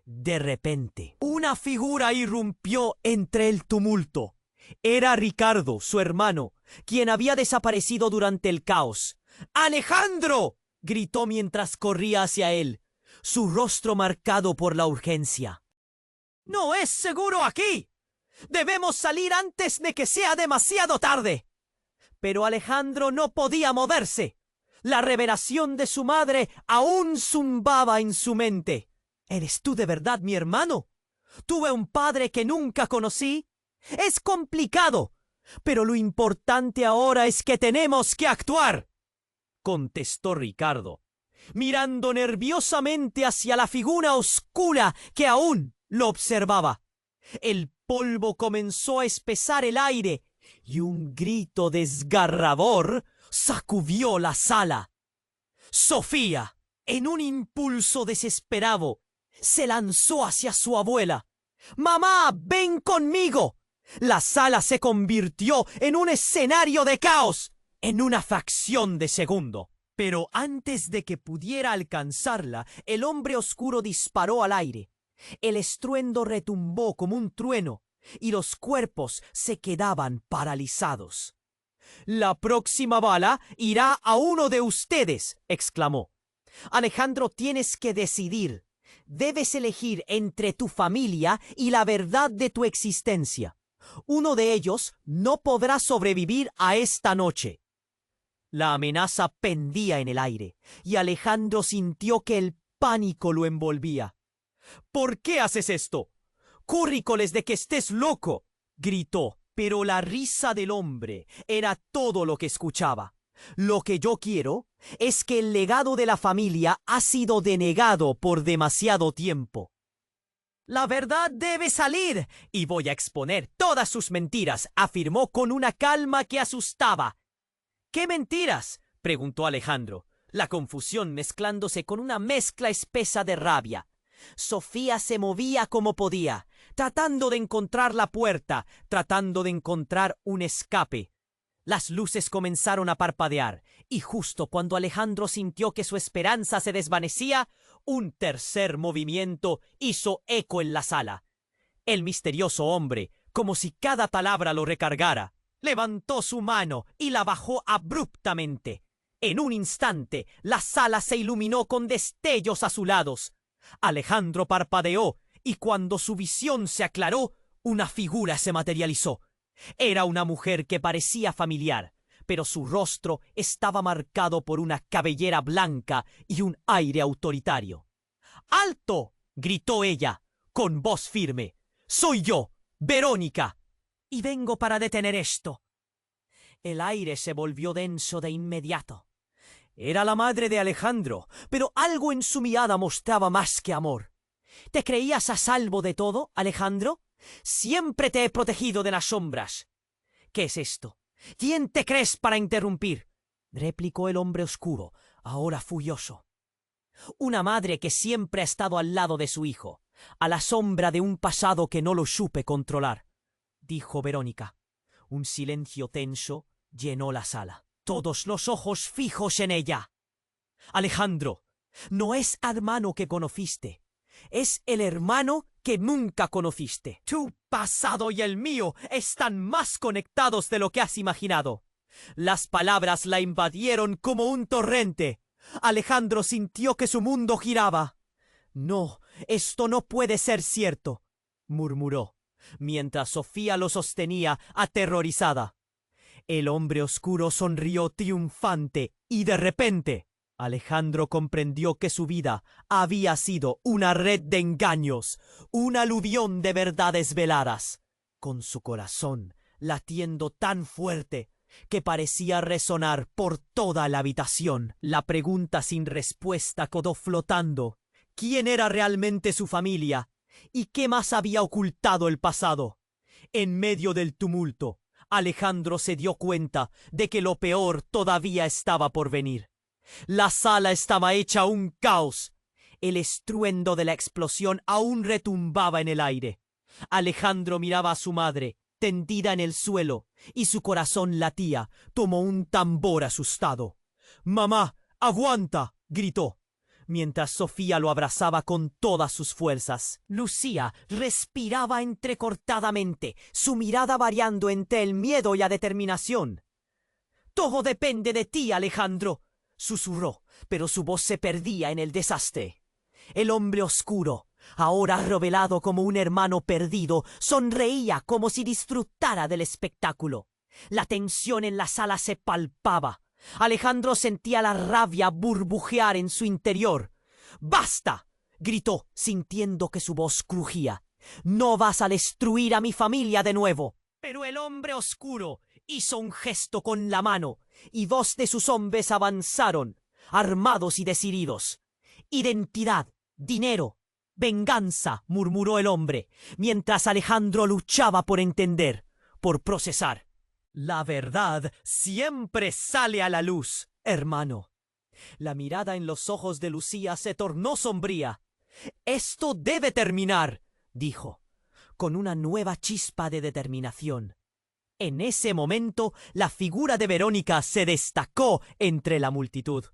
De repente, una figura irrumpió entre el tumulto. Era Ricardo, su hermano, quien había desaparecido durante el caos. «¡Alejandro!», gritó mientras corría hacia él, su rostro marcado por la urgencia. «¡No es seguro aquí! Debemos salir antes de que sea demasiado tarde». Pero Alejandro no podía moverse. La revelación de su madre aún zumbaba en su mente. «¿Eres tú de verdad mi hermano? ¿Tuve un padre que nunca conocí? Es complicado, pero lo importante ahora es que tenemos que actuar», contestó Ricardo, mirando nerviosamente hacia la figura oscura que aún lo observaba. El polvo comenzó a espesar el aire y un grito desgarrador sacudió la sala. Sofía, en un impulso desesperado, se lanzó hacia su abuela. «¡Mamá, ven conmigo!». La sala se convirtió en un escenario de caos en una fracción de segundo. Pero antes de que pudiera alcanzarla, el hombre oscuro disparó al aire. El estruendo retumbó como un trueno y los cuerpos se quedaban paralizados. «La próxima bala irá a uno de ustedes», exclamó. «Alejandro, tienes que decidir. Debes elegir entre tu familia y la verdad de tu existencia. Uno de ellos no podrá sobrevivir a esta noche». La amenaza pendía en el aire y Alejandro sintió que el pánico lo envolvía. «¿Por qué haces esto? currícoles de que estés loco, gritó, pero la risa del hombre era todo lo que escuchaba. Lo que yo quiero es que el legado de la familia ha sido denegado por demasiado tiempo. La verdad debe salir, y voy a exponer todas sus mentiras, afirmó con una calma que asustaba. ¿Qué mentiras?, preguntó Alejandro, la confusión mezclándose con una mezcla espesa de rabia. Sofía se movía como podía, tratando de encontrar la puerta, tratando de encontrar un escape. Las luces comenzaron a parpadear, y justo cuando Alejandro sintió que su esperanza se desvanecía, un tercer movimiento hizo eco en la sala. El misterioso hombre, como si cada palabra lo recargara, levantó su mano y la bajó abruptamente. En un instante, la sala se iluminó con destellos azulados. Alejandro parpadeó, y cuando su visión se aclaró, una figura se materializó. Era una mujer que parecía familiar, pero su rostro estaba marcado por una cabellera blanca y un aire autoritario. ¡Alto!, gritó ella, con voz firme. «Soy yo, Verónica, y vengo para detener esto». El aire se volvió denso de inmediato. Era la madre de Alejandro, pero algo en su mirada mostraba más que amor. ¿Te creías a salvo de todo, Alejandro? Siempre te he protegido de las sombras. ¿Qué es esto? ¿Quién te crees para interrumpir?, replicó el hombre oscuro, ahora furioso. Una madre que siempre ha estado al lado de su hijo, a la sombra de un pasado que no lo supe controlar, dijo Verónica. Un silencio tenso llenó la sala, todos los ojos fijos en ella. Alejandro, no es hermano que conociste, es el hermano que nunca conociste. Tu pasado y el mío están más conectados de lo que has imaginado. Las palabras la invadieron como un torrente. Alejandro sintió que su mundo giraba. No, esto no puede ser cierto, murmuró, mientras Sofía lo sostenía aterrorizada. El hombre oscuro sonrió triunfante y de repente Alejandro comprendió que su vida había sido una red de engaños, un aluvión de verdades veladas. Con su corazón latiendo tan fuerte que parecía resonar por toda la habitación, la pregunta sin respuesta quedó flotando. ¿Quién era realmente su familia? ¿Y qué más había ocultado el pasado? En medio del tumulto, Alejandro se dio cuenta de que lo peor todavía estaba por venir. La sala estaba hecha un caos. El estruendo de la explosión aún retumbaba en el aire. Alejandro miraba a su madre, tendida en el suelo, y su corazón latía como un tambor asustado. «¡Mamá, aguanta!», gritó, mientras Sofía lo abrazaba con todas sus fuerzas. Lucía respiraba entrecortadamente, su mirada variando entre el miedo y la determinación. «Todo depende de ti, Alejandro», susurró, pero su voz se perdía en el desastre. El hombre oscuro, ahora revelado como un hermano perdido, sonreía como si disfrutara del espectáculo. La tensión en la sala se palpaba. Alejandro sentía la rabia burbujear en su interior. «¡Basta!», gritó, sintiendo que su voz crujía. «No vas a destruir a mi familia de nuevo». Pero el hombre oscuro hizo un gesto con la mano, y dos de sus hombres avanzaron, armados y decididos. «Identidad, dinero, venganza», murmuró el hombre, mientras Alejandro luchaba por entender, por procesar. «La verdad siempre sale a la luz, hermano». La mirada en los ojos de Lucía se tornó sombría. «Esto debe terminar», dijo, con una nueva chispa de determinación. En ese momento, la figura de Verónica se destacó entre la multitud.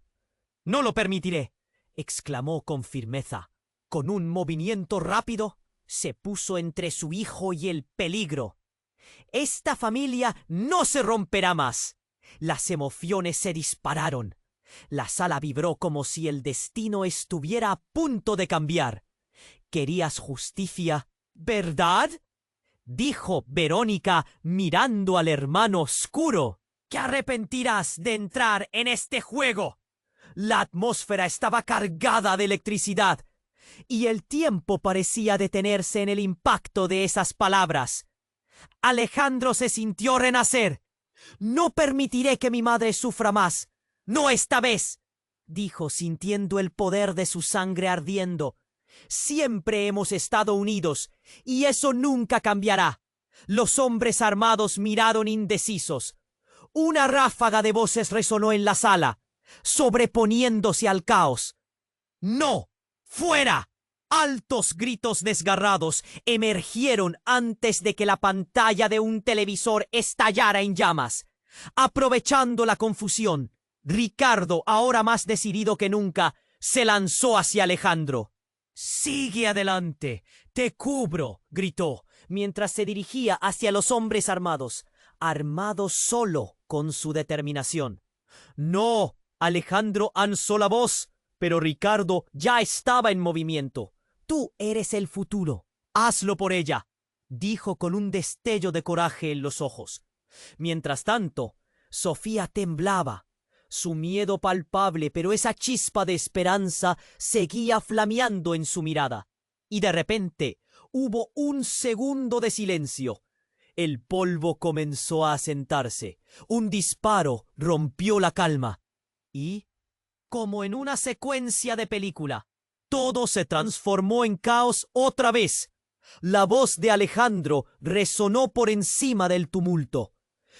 «No lo permitiré», exclamó con firmeza. Con un movimiento rápido, se puso entre su hijo y el peligro. «Esta familia no se romperá más». Las emociones se dispararon. La sala vibró como si el destino estuviera a punto de cambiar. «¿Querías justicia, verdad?», dijo Verónica mirando al hermano oscuro. «¿Te arrepentirás de entrar en este juego?». La atmósfera estaba cargada de electricidad. y el tiempo parecía detenerse en el impacto de esas palabras. Alejandro se sintió renacer. «No permitiré que mi madre sufra más. No esta vez», dijo sintiendo el poder de su sangre ardiendo. «Siempre hemos estado unidos, y eso nunca cambiará». Los hombres armados miraron indecisos. Una ráfaga de voces resonó en la sala, sobreponiéndose al caos. «¡No! ¡Fuera!». Altos gritos desgarrados emergieron antes de que la pantalla de un televisor estallara en llamas. Aprovechando la confusión, Ricardo, ahora más decidido que nunca, se lanzó hacia Alejandro. «Sigue adelante, te cubro», gritó, mientras se dirigía hacia los hombres armados, armado solo con su determinación. «No», Alejandro alzó la voz, pero Ricardo ya estaba en movimiento. «Tú eres el futuro. Hazlo por ella», dijo con un destello de coraje en los ojos. Mientras tanto, Sofía temblaba. Su miedo palpable, pero esa chispa de esperanza seguía flameando en su mirada. Y de repente hubo un segundo de silencio. El polvo comenzó a asentarse. Un disparo rompió la calma. Y, como en una secuencia de película, todo se transformó en caos otra vez. La voz de Alejandro resonó por encima del tumulto.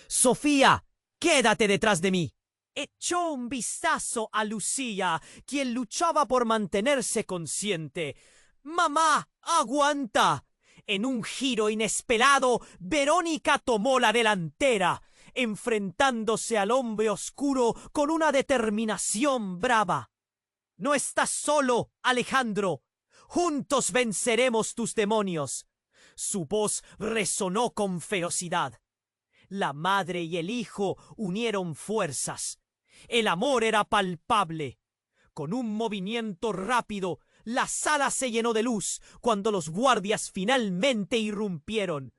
«Sofía, quédate detrás de mí». Echó un vistazo a Lucía, quien luchaba por mantenerse consciente. «¡Mamá, aguanta!». En un giro inesperado, Verónica tomó la delantera, enfrentándose al hombre oscuro con una determinación brava. «No estás solo, Alejandro. Juntos venceremos tus demonios». Su voz resonó con ferocidad. La madre y el hijo unieron fuerzas. El amor era palpable. Con un movimiento rápido, la sala se llenó de luz cuando los guardias finalmente irrumpieron.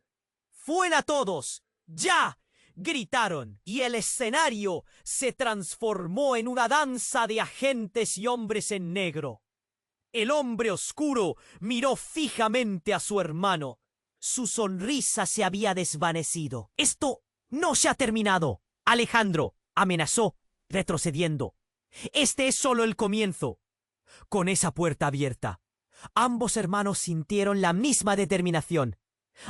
«¡Fuera todos! ¡Ya!», gritaron, y el escenario se transformó en una danza de agentes y hombres en negro. El hombre oscuro miró fijamente a su hermano. Su sonrisa se había desvanecido. «Esto no se ha terminado», Alejandro amenazó, retrocediendo. «Este es solo el comienzo». Con esa puerta abierta, ambos hermanos sintieron la misma determinación.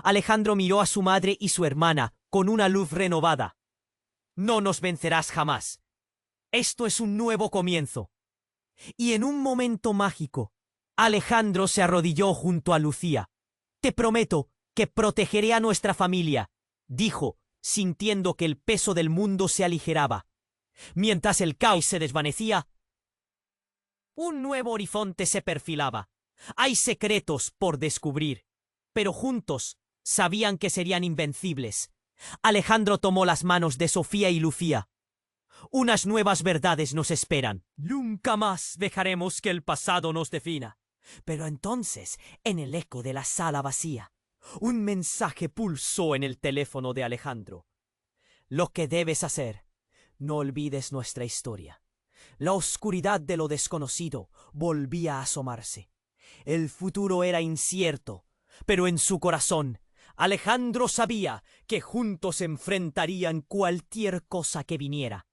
Alejandro miró a su madre y su hermana con una luz renovada. «No nos vencerás jamás. Esto es un nuevo comienzo». Y en un momento mágico, Alejandro se arrodilló junto a Lucía. «Te prometo que protegeré a nuestra familia», dijo, sintiendo que el peso del mundo se aligeraba. Mientras el caos se desvanecía, un nuevo horizonte se perfilaba. Hay secretos por descubrir, pero juntos sabían que serían invencibles. Alejandro tomó las manos de Sofía y Lucía. «Unas nuevas verdades nos esperan. Nunca más dejaremos que el pasado nos defina». Pero entonces, en el eco de la sala vacía, un mensaje pulsó en el teléfono de Alejandro. «Lo que debes hacer. No olvides nuestra historia». La oscuridad de lo desconocido volvía a asomarse. El futuro era incierto, pero en su corazón, Alejandro sabía que juntos enfrentarían cualquier cosa que viniera.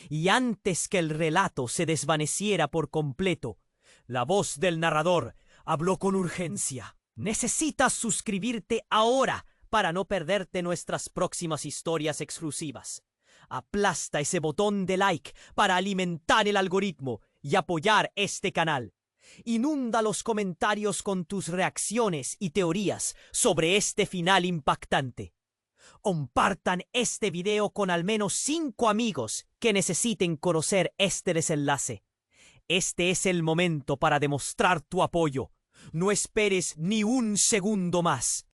Y antes que el relato se desvaneciera por completo, la voz del narrador habló con urgencia. «Necesitas suscribirte ahora para no perderte nuestras próximas historias exclusivas. Aplasta ese botón de like para alimentar el algoritmo y apoyar este canal. Inunda los comentarios con tus reacciones y teorías sobre este final impactante. Compartan este video con al menos 5 amigos que necesiten conocer este desenlace. Este es el momento para demostrar tu apoyo. No esperes ni un segundo más».